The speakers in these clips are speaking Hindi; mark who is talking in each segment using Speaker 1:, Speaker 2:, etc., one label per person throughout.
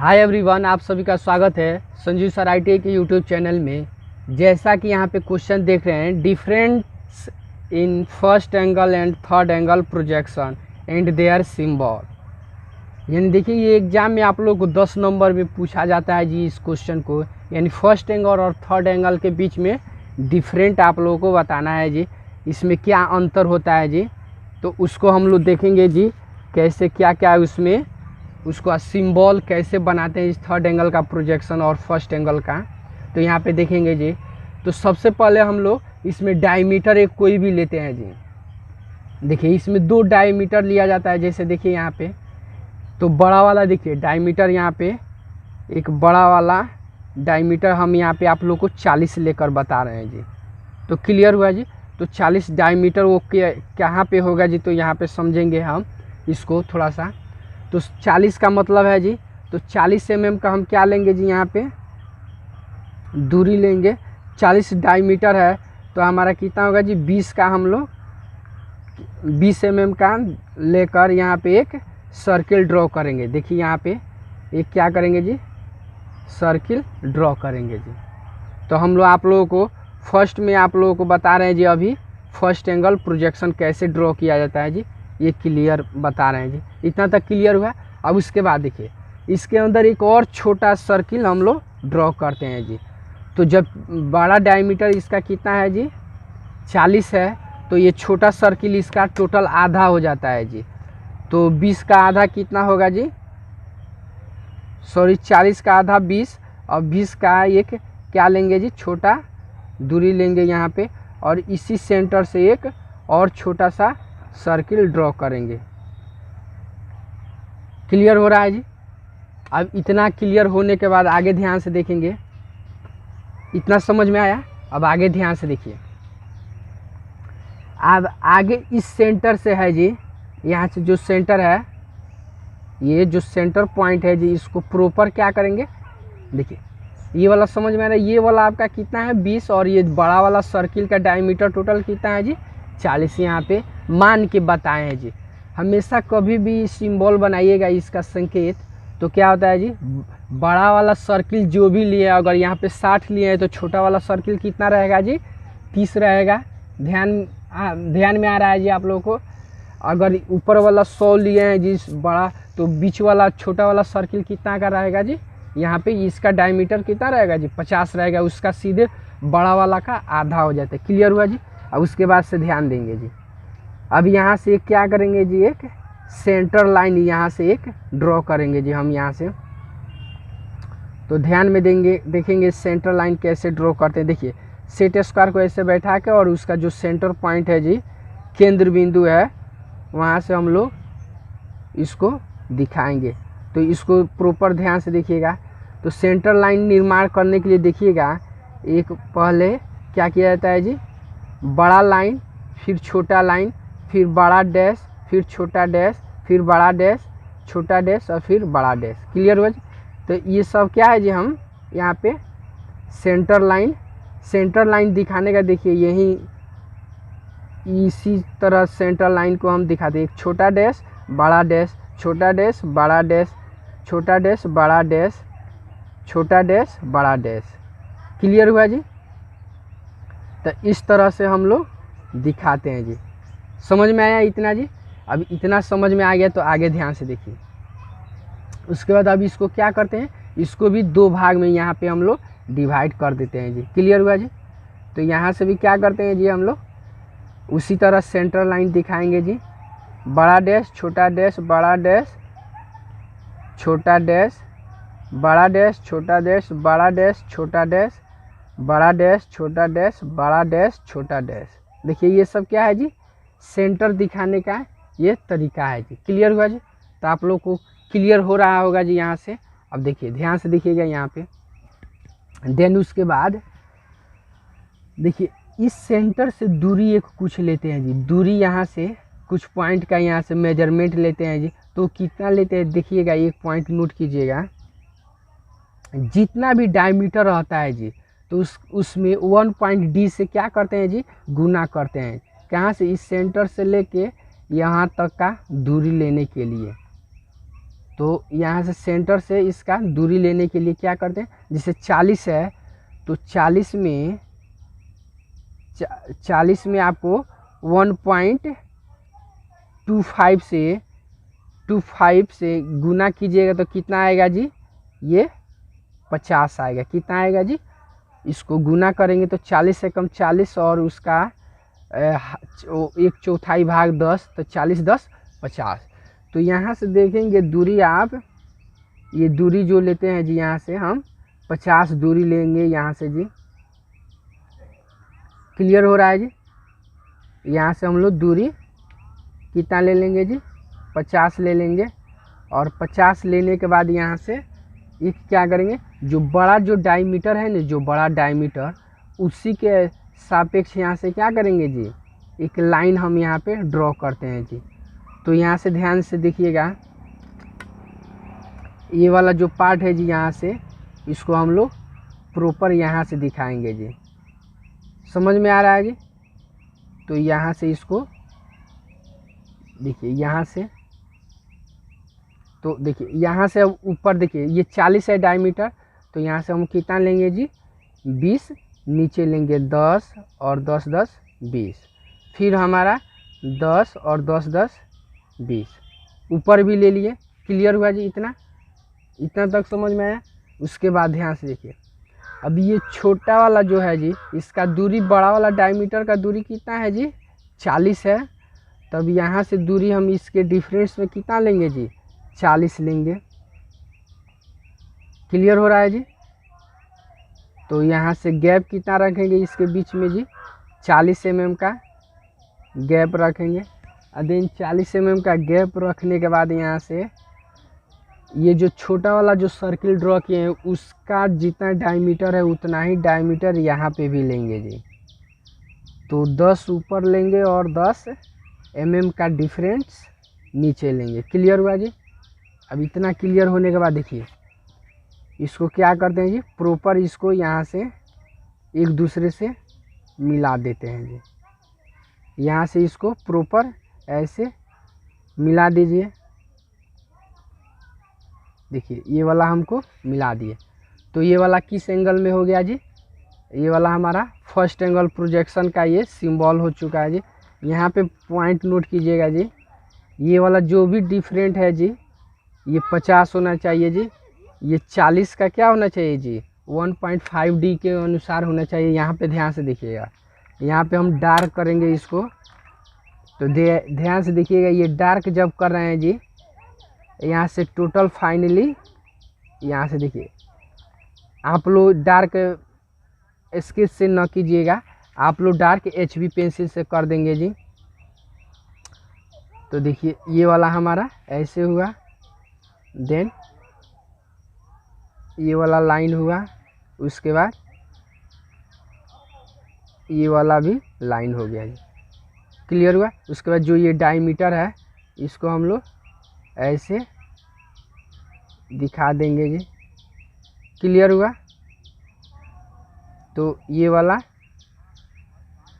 Speaker 1: हाय एवरीवन, आप सभी का स्वागत है संजीव सर आईटीआई के यूट्यूब चैनल में। जैसा कि यहाँ पे क्वेश्चन देख रहे हैं, difference in first angle and third angle projection and their symbol. यानी देखिए, ये एग्जाम में आप लोग को 10 नंबर में पूछा जाता है जी इस क्वेश्चन को। यानी फर्स्ट एंगल और थर्ड एंगल के बीच में डिफरेंट आप लोगों को बताना है जी, इसमें क्या अंतर होता है जी। तो उसको हम लोग देखेंगे जी, कैसे क्या क्या उसमें उसको सिंबल कैसे बनाते हैं इस थर्ड एंगल का प्रोजेक्शन और फर्स्ट एंगल का। तो यहाँ पे देखेंगे जी। तो सबसे पहले हम लोग इसमें डायमीटर एक कोई भी लेते हैं जी। देखिए, इसमें 2 डायमीटर लिया जाता है। जैसे देखिए यहाँ पे तो बड़ा वाला देखिए डायमीटर, यहाँ पे एक बड़ा वाला डायमीटर हम यहाँ पे आप लोग को 40 लेकर बता रहे हैं जी। तो क्लियर हुआ जी। तो 40 डायमीटर वो कहाँ पे होगा जी, तो यहाँ पे समझेंगे हम इसको थोड़ा सा। तो 40 का मतलब है जी, तो 40 mm का हम क्या लेंगे जी, यहाँ पे दूरी लेंगे। 40 डायमीटर है तो हमारा कितना होगा जी, 20 का हम लोग 20 mm का लेकर यहाँ पे एक सर्किल ड्रॉ करेंगे। देखिए यहाँ पे एक क्या करेंगे जी, सर्किल ड्रॉ करेंगे जी। तो हम लोग आप लोगों को फर्स्ट में आप लोगों को बता रहे हैं जी, अभी फर्स्ट एंगल प्रोजेक्शन कैसे ड्रॉ किया जाता है जी, ये क्लियर बता रहे हैं जी। इतना तक क्लियर हुआ। अब उसके बाद देखिए, इसके अंदर एक और छोटा सर्किल हम लोग ड्रॉ करते हैं जी। तो जब बड़ा डायमीटर इसका कितना है जी, 40 है, तो ये छोटा सर्किल इसका टोटल आधा हो जाता है जी। तो 20 का आधा कितना होगा जी, 40 का आधा 20, और 20 का एक क्या लेंगे जी, छोटा दूरी लेंगे यहाँ पे, और इसी सेंटर से एक और छोटा सा सर्किल ड्रॉ करेंगे। क्लियर हो रहा है जी। अब इतना क्लियर होने के बाद आगे ध्यान से देखेंगे। इतना समझ में आया। अब आगे ध्यान से देखिए। अब आगे इस सेंटर से है जी, यहाँ से जो सेंटर है, ये जो सेंटर पॉइंट है जी, इसको प्रॉपर क्या करेंगे। देखिए ये वाला समझ में आ रहा है। ये वाला आपका कितना है, 20, और ये बड़ा वाला सर्किल का डायमीटर टोटल कितना है जी, 40। यहाँ पे मान के बताए हैं जी। हमेशा कभी भी सिंबल बनाइएगा इसका संकेत, तो क्या होता है जी, बड़ा वाला सर्किल जो भी लिए, अगर यहाँ पे 60 लिए हैं तो छोटा वाला सर्किल कितना रहेगा जी, 30 रहेगा। ध्यान में आ रहा है जी आप लोगों को। अगर ऊपर वाला 100 लिए हैं जी बड़ा, तो बीच वाला छोटा वाला सर्किल कितना का रहेगा जी, यहाँ पे इसका डायमीटर कितना रहेगा जी, 50 रहेगा। उसका सीधे बड़ा वाला का आधा हो जाता है। क्लियर हुआ जी। अब उसके बाद से ध्यान देंगे जी। अब यहाँ से क्या करेंगे जी, एक सेंटर लाइन यहाँ से एक ड्रॉ करेंगे जी हम यहाँ से। तो ध्यान में देंगे, देखेंगे सेंटर लाइन कैसे ड्रॉ करते हैं। देखिए सेट स्क्वायर को ऐसे बैठा के, और उसका जो सेंटर पॉइंट है जी, केंद्र बिंदु है, वहाँ से हम लोग इसको दिखाएंगे। तो इसको प्रॉपर ध्यान से देखिएगा। तो सेंटर लाइन निर्माण करने के लिए देखिएगा, एक पहले क्या किया जाता है जी, बड़ा लाइन, फिर छोटा लाइन, फिर बड़ा डैश, फिर छोटा डैश, फिर बड़ा डैश, छोटा डैश, और फिर बड़ा डैश। क्लियर हुआ जी। तो ये सब क्या है जी, हम यहाँ पे सेंटर लाइन दिखाने का, देखिए यही इसी तरह सेंटर लाइन को हम दिखाते हैं। एक छोटा डैश, बड़ा डैश, छोटा डैश, बड़ा डैश, छोटा डैश, बड़ा डैश, छोटा डैश, बड़ा डैश। क्लियर हुआ जी। तो इस तरह से हम लोग दिखाते हैं जी। समझ में आया इतना जी। अब इतना समझ में आ गया तो आगे ध्यान से देखिए। उसके बाद अब इसको क्या करते हैं, इसको भी 2 भाग में यहाँ पे हम लोग डिवाइड कर देते हैं जी। क्लियर हुआ जी। तो यहाँ से भी क्या करते हैं जी, हम लोग उसी तरह सेंटर लाइन दिखाएंगे जी। बड़ा डैश, छोटा डैश, बड़ा डैश, छोटा डैश, बड़ा डैश, छोटा डैश, बड़ा डैश, छोटा डैश, बड़ा डैश, छोटा डैश, बड़ा डैश, छोटा डैश। देखिए ये सब क्या है जी, सेंटर दिखाने का ये तरीका है जी। क्लियर हुआ जी। तो आप लोग को क्लियर हो रहा होगा जी यहाँ से। अब देखिए ध्यान से देखिएगा यहाँ पे। देन उसके बाद देखिए, इस सेंटर से दूरी एक कुछ लेते हैं जी। दूरी यहाँ से कुछ पॉइंट का यहाँ से मेजरमेंट लेते हैं जी। तो कितना लेते हैं देखिएगा, एक पॉइंट नोट कीजिएगा। जितना भी डायमीटर रहता है जी, तो उसमें 1 पॉइंट डी से क्या करते हैं जी, गुना करते हैं। कहाँ से, इस सेंटर से लेके यहाँ तक का दूरी लेने के लिए। तो यहाँ से सेंटर से इसका दूरी लेने के लिए क्या करते हैं, जैसे 40 है तो 40 में आपको 1.25 से गुना कीजिएगा तो कितना आएगा जी, ये 50 आएगा। कितना आएगा जी, इसको गुना करेंगे तो 40 से कम 40 और उसका 1/4 भाग 10 तो 40 10 50। तो यहाँ से देखेंगे दूरी, आप ये दूरी जो लेते हैं जी, यहाँ से हम 50 दूरी लेंगे यहाँ से जी। क्लियर हो रहा है जी। यहाँ से हम लोग दूरी कितना ले लेंगे जी, 50 ले लेंगे। और 50 लेने के बाद यहाँ से एक क्या करेंगे, जो बड़ा जो डायमीटर है ना, जो बड़ा डायमीटर उसी के सापेक्ष यहाँ से क्या करेंगे जी, एक लाइन हम यहाँ पे ड्रॉ करते हैं जी। तो यहाँ से ध्यान से देखिएगा, ये वाला जो पार्ट है जी, यहाँ से इसको हम लोग प्रॉपर यहाँ से दिखाएंगे जी। समझ में आ रहा है जी। तो यहाँ से इसको देखिए, यहाँ से तो देखिए यहाँ से ऊपर देखिए ये 40 है डायमीटर, तो यहाँ से हम कितना लेंगे जी, 20, नीचे लेंगे 10 और 10 10 20, फिर हमारा 10 और 10 10 20, ऊपर भी ले लिए। क्लियर हुआ जी, इतना तक समझ में आया। उसके बाद ध्यान से देखिए, अब ये छोटा वाला जो है जी, इसका दूरी, बड़ा वाला डायमीटर का दूरी कितना है जी, 40 है। तब यहाँ से दूरी हम इसके डिफरेंस में कितना लेंगे जी, 40 लेंगे। क्लियर हो रहा है जी। तो यहाँ से गैप कितना रखेंगे इसके बीच में जी, 40 mm का गैप रखेंगे। देन 40 mm का गैप रखने के बाद यहाँ से ये जो छोटा वाला जो सर्किल ड्रॉ किए हैं उसका जितना डायमीटर है उतना ही डायमीटर यहाँ पे भी लेंगे जी। तो 10 ऊपर लेंगे और 10 mm का डिफरेंस नीचे लेंगे। क्लियर हुआ जी। अब इतना क्लियर होने के बाद देखिए, इसको क्या करते हैं जी, प्रॉपर इसको यहाँ से एक दूसरे से मिला देते हैं जी। यहाँ से इसको प्रॉपर ऐसे मिला दीजिए। देखिए ये वाला हमको मिला दिए। तो ये वाला किस एंगल में हो गया जी, ये वाला हमारा फर्स्ट एंगल प्रोजेक्शन का ये सिंबल हो चुका है जी। यहाँ पे पॉइंट नोट कीजिएगा जी, ये वाला जो भी डिफरेंट है जी, ये 50 होना चाहिए जी। ये 40 का क्या होना चाहिए जी, 1.5D के अनुसार होना चाहिए। यहाँ पे ध्यान से देखिएगा, यहाँ पे हम डार्क करेंगे इसको। तो ध्यान से देखिएगा, ये डार्क जब कर रहे हैं जी, यहाँ से टोटल फाइनली यहाँ से देखिए, आप लोग डार्क स्केच से न कीजिएगा, आप लोग डार्क HB पेंसिल से कर देंगे जी। तो देखिए ये वाला हमारा ऐसे हुआ, देन ये वाला लाइन हुआ, उसके बाद ये वाला भी लाइन हो गया जी। क्लियर हुआ। उसके बाद जो ये डायमीटर है इसको हम लोग ऐसे दिखा देंगे जी। क्लियर हुआ। तो ये वाला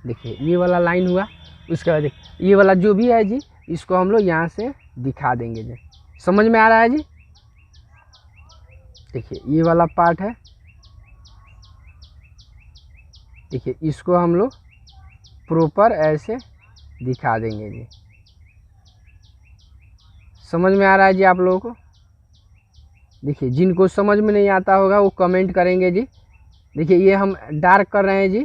Speaker 1: देखिए, ये वाला लाइन हुआ। उसके बाद देखिए ये वाला जो भी है जी, इसको हम लोग यहाँ से दिखा देंगे जी। समझ में आ रहा है जी। देखिए ये वाला पार्ट है, देखिए इसको हम लोग प्रॉपर ऐसे दिखा देंगे जी। समझ में आ रहा है जी आप लोगों को। देखिए जिनको समझ में नहीं आता होगा वो कमेंट करेंगे जी। देखिए ये हम डार्क कर रहे हैं जी,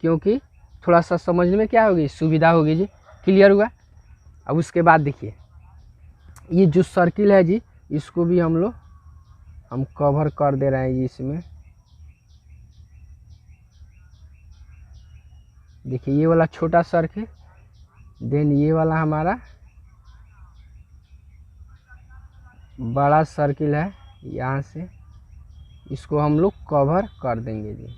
Speaker 1: क्योंकि थोड़ा सा समझने में क्या होगी, सुविधा होगी जी। क्लियर हुआ। अब उसके बाद देखिए ये जो सर्किल है जी, इसको भी हम कवर कर दे रहे हैं जी इसमें। देखिए ये वाला छोटा सर्किल, देन ये वाला हमारा बड़ा सर्किल है, यहाँ से इसको हम लोग कवर कर देंगे जी।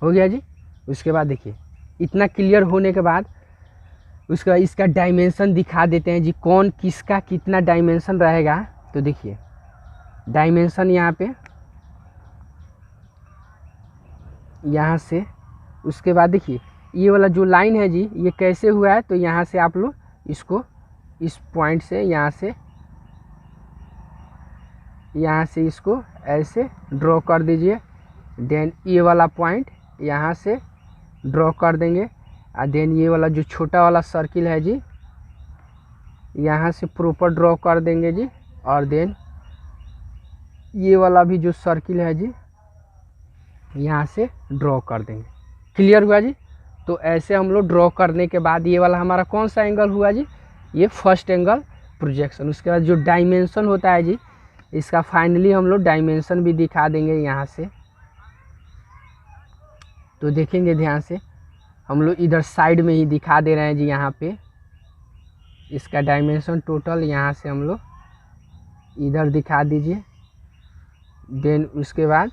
Speaker 1: हो गया जी। उसके बाद देखिए इतना क्लियर होने के बाद उसका इसका डायमेंशन दिखा देते हैं जी, कौन किसका कितना डायमेंशन रहेगा। तो देखिए डायमेंशन यहाँ पे, यहाँ से उसके बाद देखिए ये वाला जो लाइन है जी, ये कैसे हुआ है। तो यहाँ से आप लोग इसको इस पॉइंट से यहाँ से इसको ऐसे ड्रॉ कर दीजिए। देन ये वाला पॉइंट यहाँ से ड्रॉ कर देंगे और देन ये वाला जो छोटा वाला सर्किल है जी यहाँ से प्रॉपर ड्रॉ कर देंगे जी। और देन ये वाला भी जो सर्किल है जी यहाँ से ड्रॉ कर देंगे। क्लियर हुआ जी। तो ऐसे हम लोग ड्रॉ करने के बाद ये वाला हमारा कौन सा एंगल हुआ जी, ये फर्स्ट एंगल प्रोजेक्शन। उसके बाद जो डायमेंशन होता है जी, इसका फाइनली हम लोग डायमेंशन भी दिखा देंगे यहाँ से। तो देखेंगे ध्यान से, हम लोग इधर साइड में ही दिखा दे रहे हैं जी। यहाँ पे इसका डायमेंशन टोटल यहाँ से हम लोग इधर दिखा दीजिए। देन उसके बाद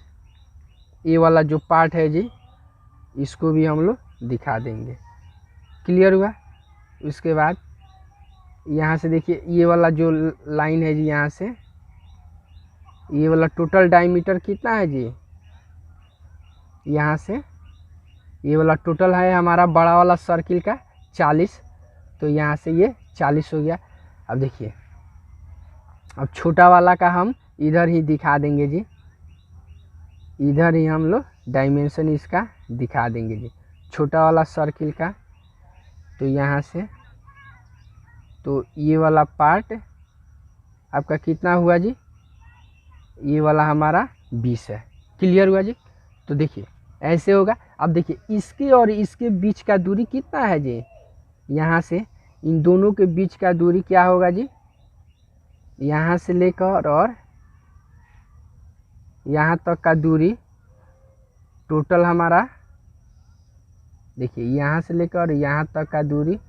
Speaker 1: ये वाला जो पार्ट है जी इसको भी हम लोग दिखा देंगे। क्लियर हुआ। उसके बाद यहाँ से देखिए ये वाला जो लाइन है जी, यहाँ से ये वाला टोटल डायमीटर कितना है जी, यहाँ से ये वाला टोटल है हमारा बड़ा वाला सर्किल का 40। तो यहाँ से ये 40 हो गया। अब देखिए, अब छोटा वाला का हम इधर ही दिखा देंगे जी, इधर ही हम लोग डायमेंशन इसका दिखा देंगे जी, छोटा वाला सर्किल का। तो यहाँ से तो ये वाला पार्ट आपका कितना हुआ जी, ये वाला हमारा 20 है। क्लियर हुआ जी। तो देखिए ऐसे होगा। अब देखिए इसके और इसके बीच का दूरी कितना है जी, यहाँ से इन दोनों के बीच का दूरी क्या होगा जी, यहाँ से लेकर और यहाँ तक का दूरी टोटल हमारा, देखिए यहाँ से लेकर यहाँ तक का दूरी,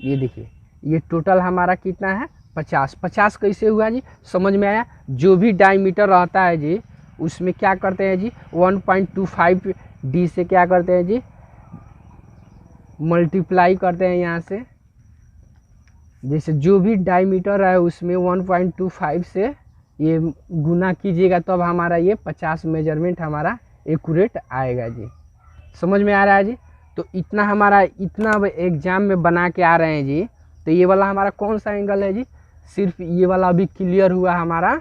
Speaker 1: ये देखिए ये टोटल हमारा कितना है 50। 50 कैसे हुआ जी, समझ में आया। जो भी डायमीटर रहता है जी उसमें क्या करते हैं जी, 1.25 डी से क्या करते हैं जी, मल्टीप्लाई करते हैं यहाँ से। जैसे जो भी डायमीटर है उसमें 1.25 से ये गुना कीजिएगा, तब हमारा ये 50 मेजरमेंट हमारा एक्यूरेट आएगा जी। समझ में आ रहा है जी। तो इतना हमारा इतना एग्जाम में बना के आ रहे हैं जी। तो ये वाला हमारा कौन सा एंगल है जी, सिर्फ ये वाला अभी क्लियर हुआ हमारा,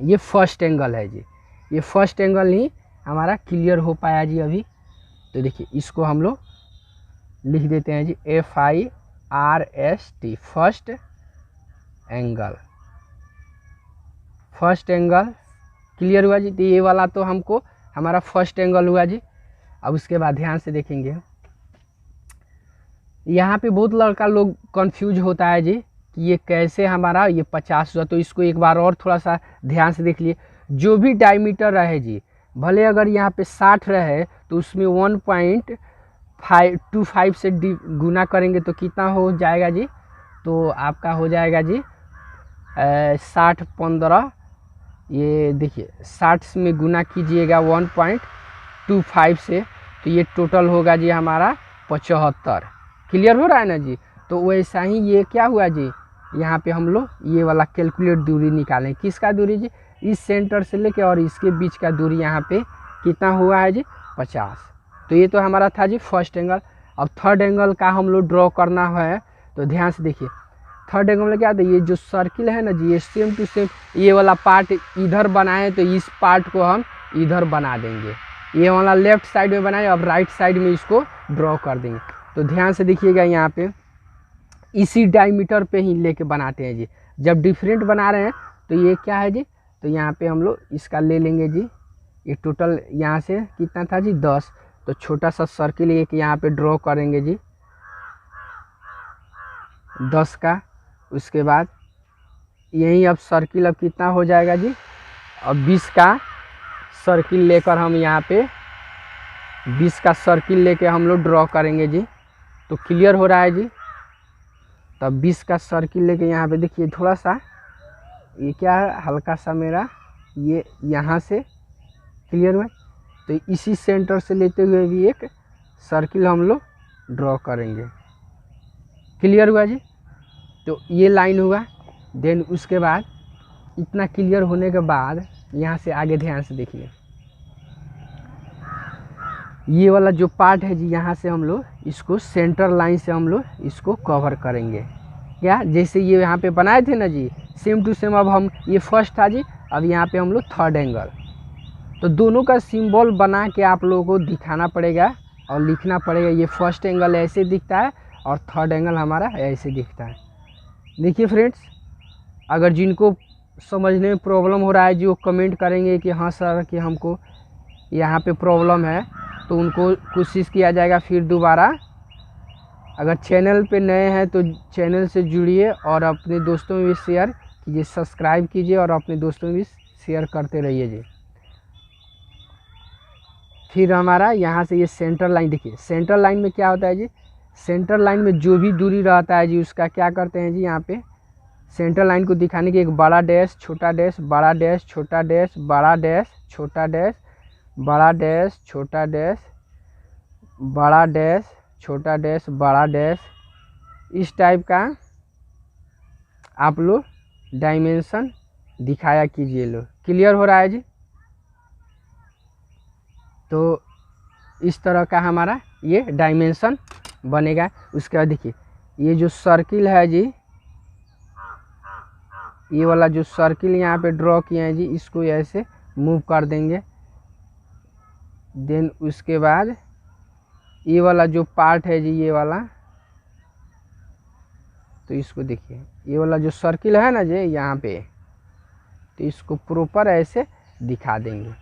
Speaker 1: ये फर्स्ट एंगल है जी। ये फर्स्ट एंगल ही हमारा क्लियर हो पाया जी अभी। तो देखिए इसको हम लोग लिख देते हैं जी FIRST, first angle. First angle clear हुआ जी। तो ये वाला तो हमको हमारा फर्स्ट एंगल हुआ जी। अब उसके बाद ध्यान से देखेंगे, यहाँ पे बहुत लड़का लोग कंफ्यूज होता है जी कि ये कैसे हमारा ये 50 हुआ। तो इसको एक बार और थोड़ा सा ध्यान से देख लिए। जो भी डायमीटर रहे जी, भले अगर यहाँ पे 60 रहे तो उसमें 1.25 से गुना करेंगे तो कितना हो जाएगा जी, तो आपका हो जाएगा जी 60 15, ये देखिए 60 में गुना कीजिएगा 1.25 से, तो ये टोटल होगा जी हमारा 75। क्लियर हो रहा है ना जी। तो वैसा ही ये क्या हुआ जी, यहाँ पे हम लोग ये वाला कैलकुलेट दूरी निकालें। किसका दूरी जी, इस सेंटर से लेके और इसके बीच का दूरी यहाँ पे कितना हुआ है जी 50। तो ये तो हमारा था जी फर्स्ट एंगल। अब थर्ड एंगल का हम लोग ड्रॉ करना है। तो ध्यान से देखिए, थर्ड एंगल में क्या था, ये जो सर्किल है ना जी, ये सेम टू सेम ये वाला पार्ट इधर बनाए तो इस पार्ट को हम इधर बना देंगे। ये वाला लेफ्ट साइड में बनाए, अब राइट साइड में इसको ड्रॉ कर देंगे। तो ध्यान से देखिएगा, यहाँ पे इसी डायमीटर पे ही लेके बनाते हैं जी। जब डिफरेंट बना रहे हैं तो ये क्या है जी, तो यहाँ पे हम लोग इसका ले लेंगे जी, ये टोटल यहाँ से कितना था जी 10। तो छोटा सा सर्किल एक यहाँ पे ड्रॉ करेंगे जी 10 का। उसके बाद यही अब सर्किल अब कितना हो जाएगा जी, अब 20 का सर्किल लेकर हम यहाँ पे 20 का सर्किल लेके हम लोग ड्रॉ करेंगे जी। तो क्लियर हो रहा है जी। तब 20 का सर्किल लेके यहाँ पे देखिए थोड़ा सा ये क्या है, हल्का सा मेरा ये यहाँ से क्लियर हुआ। तो इसी सेंटर से लेते हुए भी एक सर्किल हम लोग ड्रॉ करेंगे। क्लियर हुआ जी। तो ये लाइन हुआ। देन उसके बाद इतना क्लियर होने के बाद यहाँ से आगे ध्यान से देखिए, ये वाला जो पार्ट है जी, यहाँ से हम लोग इसको सेंटर लाइन से हम लोग इसको कवर करेंगे। क्या जैसे ये यहाँ पे बनाए थे ना जी, सेम टू सेम अब हम, ये फर्स्ट था जी, अब यहाँ पे हम लोग थर्ड एंगल, तो दोनों का सिंबल बना के आप लोगों को दिखाना पड़ेगा और लिखना पड़ेगा। ये फर्स्ट एंगल ऐसे दिखता है और थर्ड एंगल हमारा ऐसे दिखता है। देखिए फ्रेंड्स, अगर जिनको समझने में प्रॉब्लम हो रहा है जी, वो कमेंट करेंगे कि हाँ सर कि हमको यहाँ पे प्रॉब्लम है, तो उनको कोशिश किया जाएगा फिर दोबारा। अगर चैनल पे नए हैं तो चैनल से जुड़िए और अपने दोस्तों में भी शेयर कीजिए, सब्सक्राइब कीजिए और अपने दोस्तों में भी शेयर करते रहिए जी। फिर हमारा यहाँ से ये सेंटर लाइन, देखिए सेंटर लाइन में क्या होता है जी, सेंटर लाइन में जो भी दूरी रहता है जी उसका क्या करते हैं जी, यहाँ पे सेंटर लाइन को दिखाने के एक बड़ा डैश, छोटा डैश, बड़ा डैश, छोटा डैश, बड़ा डैश, छोटा डैश, बड़ा डैश, छोटा डैश, बड़ा डैश, छोटा डैश, बड़ा डैश, इस टाइप का आप लोग डायमेंशन दिखाया कीजिए लोग। क्लियर हो रहा है जी? तो इस तरह का हमारा ये डायमेंशन बनेगा। उसके बाद देखिए ये जो सर्किल है जी, ये वाला जो सर्किल यहाँ पे ड्रॉ किए हैं जी, इसको ऐसे मूव कर देंगे। देन उसके बाद ये वाला जो पार्ट है जी, ये वाला, तो इसको देखिए ये वाला जो सर्किल है ना जी यहाँ पे, तो इसको प्रॉपर ऐसे दिखा देंगे।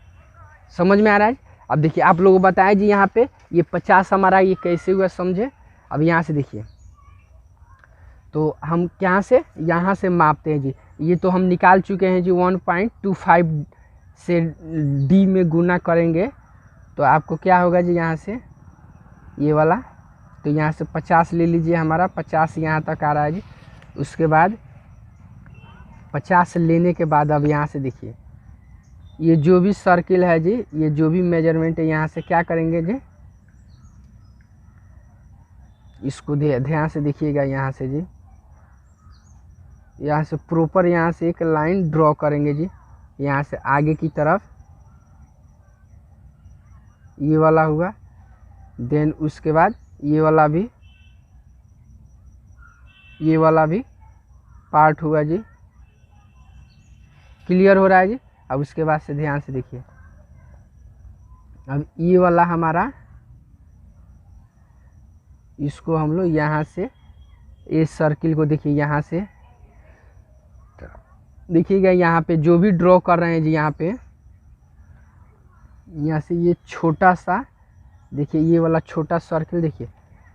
Speaker 1: समझ में आ रहा है? अब देखिए आप लोगों को बताएं जी, यहाँ पे ये 50 हमारा ये कैसे हुआ समझे। अब यहाँ से देखिए, तो हम यहाँ से मापते हैं जी, ये तो हम निकाल चुके हैं जी। 1.25 से डी में गुना करेंगे तो आपको क्या होगा जी, यहाँ से ये वाला, तो यहाँ से 50 ले लीजिए, हमारा 50 यहाँ तक आ रहा है जी। उसके बाद 50 लेने के बाद अब यहाँ से देखिए ये जो भी सर्किल है जी, ये जो भी मेजरमेंट है, यहाँ से क्या करेंगे जी, इसको ध्यान से देखिएगा। यहाँ से जी, यहाँ से प्रॉपर यहाँ से एक लाइन ड्रॉ करेंगे जी, यहाँ से आगे की तरफ, ये वाला हुआ। देन उसके बाद ये वाला भी पार्ट हुआ जी। क्लियर हो रहा है जी? अब उसके बाद से ध्यान से देखिए, अब ये वाला हमारा, इसको हम लोग यहाँ से इस सर्किल को देखिए, यहाँ से देखिएगा, यहाँ पे जो भी ड्रॉ कर रहे हैं जी, यहाँ पे यहाँ से ये छोटा सा देखिए, ये वाला छोटा सर्किल देखिए,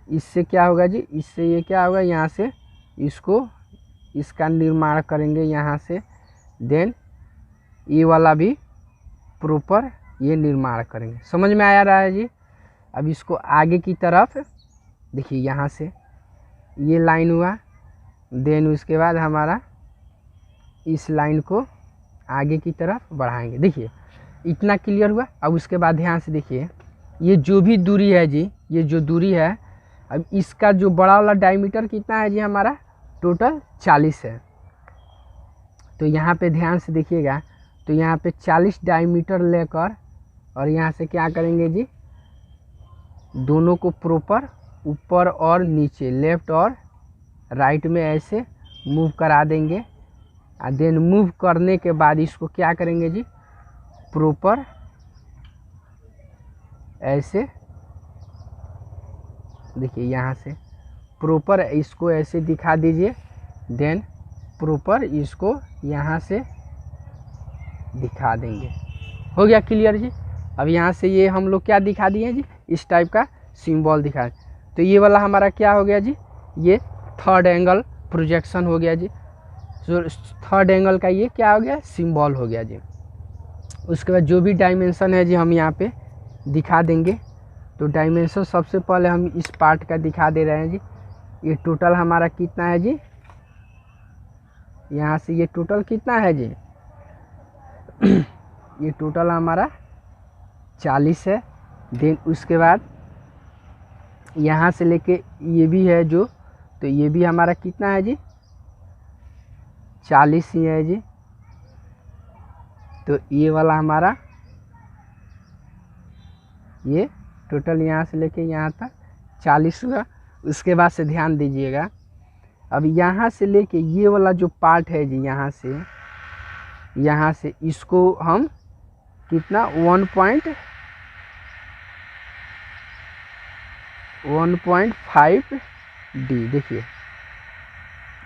Speaker 1: इससे क्या होगा जी, इससे ये क्या होगा, यहाँ से इसका निर्माण करेंगे यहाँ से। देन ये वाला भी प्रॉपर ये निर्माण करेंगे। समझ में आ रहा है जी? अब इसको आगे की तरफ देखिए, यहाँ से ये लाइन हुआ। देन उसके बाद हमारा इस लाइन को आगे की तरफ बढ़ाएंगे। देखिए इतना क्लियर हुआ। अब उसके बाद ध्यान से देखिए, ये जो भी दूरी है जी, ये जो दूरी है, अब इसका जो बड़ा वाला डायमीटर कितना है जी, हमारा टोटल 40 है। तो यहाँ पे ध्यान से देखिएगा, तो यहाँ पे 40 डायमीटर लेकर और यहाँ से क्या करेंगे जी, दोनों को प्रॉपर ऊपर और नीचे, लेफ्ट और राइट में ऐसे मूव करा देंगे। देन मूव करने के बाद इसको क्या करेंगे जी, प्रॉपर ऐसे देखिए, यहाँ से प्रॉपर इसको ऐसे दिखा दीजिए। देन प्रॉपर इसको यहाँ से दिखा देंगे। हो गया क्लियर जी? अब यहाँ से ये हम लोग क्या दिखा दिए जी, इस टाइप का सिंबल दिखा। तो ये वाला हमारा क्या हो गया जी, ये थर्ड एंगल प्रोजेक्शन हो गया जी। तो थर्ड एंगल का ये क्या हो गया, सिंबल हो गया जी। उसके बाद जो भी डायमेंशन है जी हम यहाँ पे दिखा देंगे। तो डायमेंशन सबसे पहले हम इस पार्ट का दिखा दे रहे हैं जी। ये टोटल हमारा कितना है जी, यहाँ से ये टोटल कितना है जी ये टोटल हमारा 40 है। देन उसके बाद यहाँ से लेके ये भी है जो, तो ये भी हमारा कितना है जी, 40 ही है जी। तो ये वाला हमारा ये टोटल यहाँ से लेके यहाँ तक 40 हुआ। उसके बाद से ध्यान दीजिएगा, अब यहाँ से लेके ये वाला जो पार्ट है जी, यहाँ से इसको हम कितना 1.5 डी, देखिए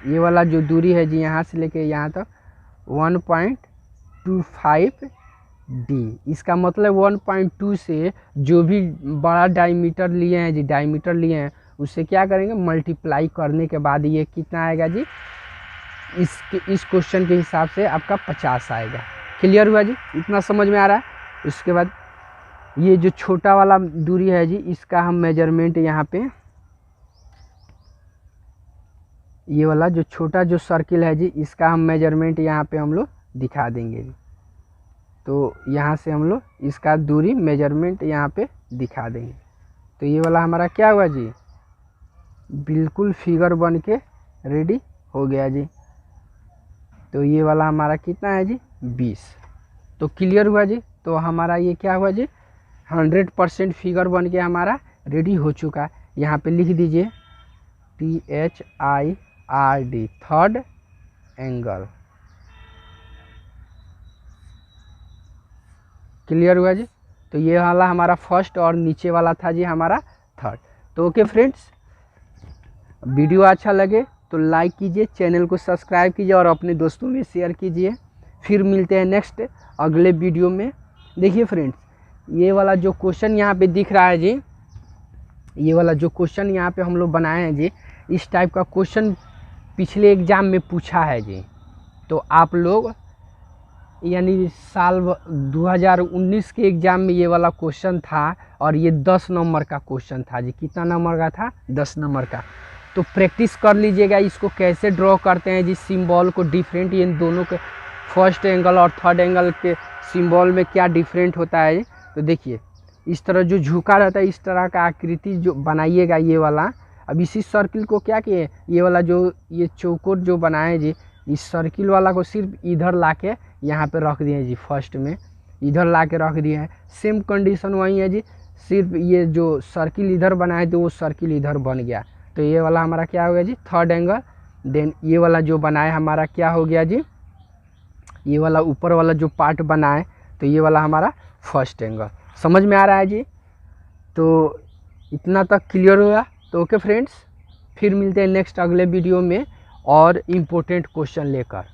Speaker 1: ये वाला जो दूरी है जी यहाँ से लेके यहाँ तक 1.25 डी। इसका मतलब 1.2 से जो भी बड़ा डायमीटर लिए हैं जी, डायमीटर लिए हैं, उससे क्या करेंगे मल्टीप्लाई करने के बाद ये कितना आएगा जी, इस क्वेश्चन के हिसाब से आपका 50 आएगा। क्लियर हुआ जी, इतना समझ में आ रहा है। उसके बाद ये जो छोटा वाला दूरी है जी, इसका हम मेजरमेंट यहाँ पे, ये वाला जो छोटा जो सर्किल है जी, इसका हम मेजरमेंट यहाँ पे हम लोग दिखा देंगे जी। तो यहाँ से हम लोग इसका दूरी मेजरमेंट यहाँ पे दिखा देंगे। तो ये वाला हमारा क्या हुआ जी, बिल्कुल फिगर बन के रेडी हो गया जी। तो ये वाला हमारा कितना है जी 20। तो क्लियर हुआ जी। तो हमारा ये क्या हुआ जी 100% फिगर बन के हमारा रेडी हो चुका है। यहाँ पे लिख दीजिए THIRD, थर्ड एंगल। क्लियर हुआ जी। तो ये वाला हमारा फर्स्ट और नीचे वाला था जी हमारा थर्ड। तो ओके फ्रेंड्स, वीडियो अच्छा लगे तो लाइक कीजिए, चैनल को सब्सक्राइब कीजिए और अपने दोस्तों में शेयर कीजिए। फिर मिलते हैं नेक्स्ट अगले वीडियो में। देखिए फ्रेंड्स, ये वाला जो क्वेश्चन यहाँ पे दिख रहा है जी, ये वाला जो क्वेश्चन यहाँ पे हम लोग बनाए हैं जी, इस टाइप का क्वेश्चन पिछले एग्ज़ाम में पूछा है जी। तो आप लोग यानी साल 2019 के एग्ज़ाम में ये वाला क्वेश्चन था और ये 10 नंबर का क्वेश्चन था जी। कितना नंबर का था 10 नंबर का। तो प्रैक्टिस कर लीजिएगा इसको कैसे ड्रॉ करते हैं जी, सिंबल को डिफरेंट, इन दोनों के फर्स्ट एंगल और थर्ड एंगल के सिंबल में क्या डिफरेंट होता है। तो देखिए इस तरह जो झुका रहता है, इस तरह का आकृति जो बनाइएगा ये वाला। अब इसी सर्किल को क्या किए, ये वाला जो ये चौकोर जो बनाए जी, इस सर्किल वाला को सिर्फ इधर लाके यहाँ पे रख दिए जी, फर्स्ट में इधर ला के रख दिए हैं। सेम कंडीशन वही है जी, सिर्फ ये जो सर्किल इधर बनाए थे वो सर्किल इधर बन गया। तो ये वाला हमारा क्या हो गया जी थर्ड एंगल। देन ये वाला जो बनाए हमारा क्या हो गया जी, ये वाला ऊपर वाला जो पार्ट बनाए, तो ये वाला हमारा फर्स्ट एंगल। समझ में आ रहा है जी। तो इतना तक क्लियर हुआ। तो ओके फ्रेंड्स, फिर मिलते हैं नेक्स्ट अगले वीडियो में और इम्पोर्टेंट क्वेश्चन लेकर।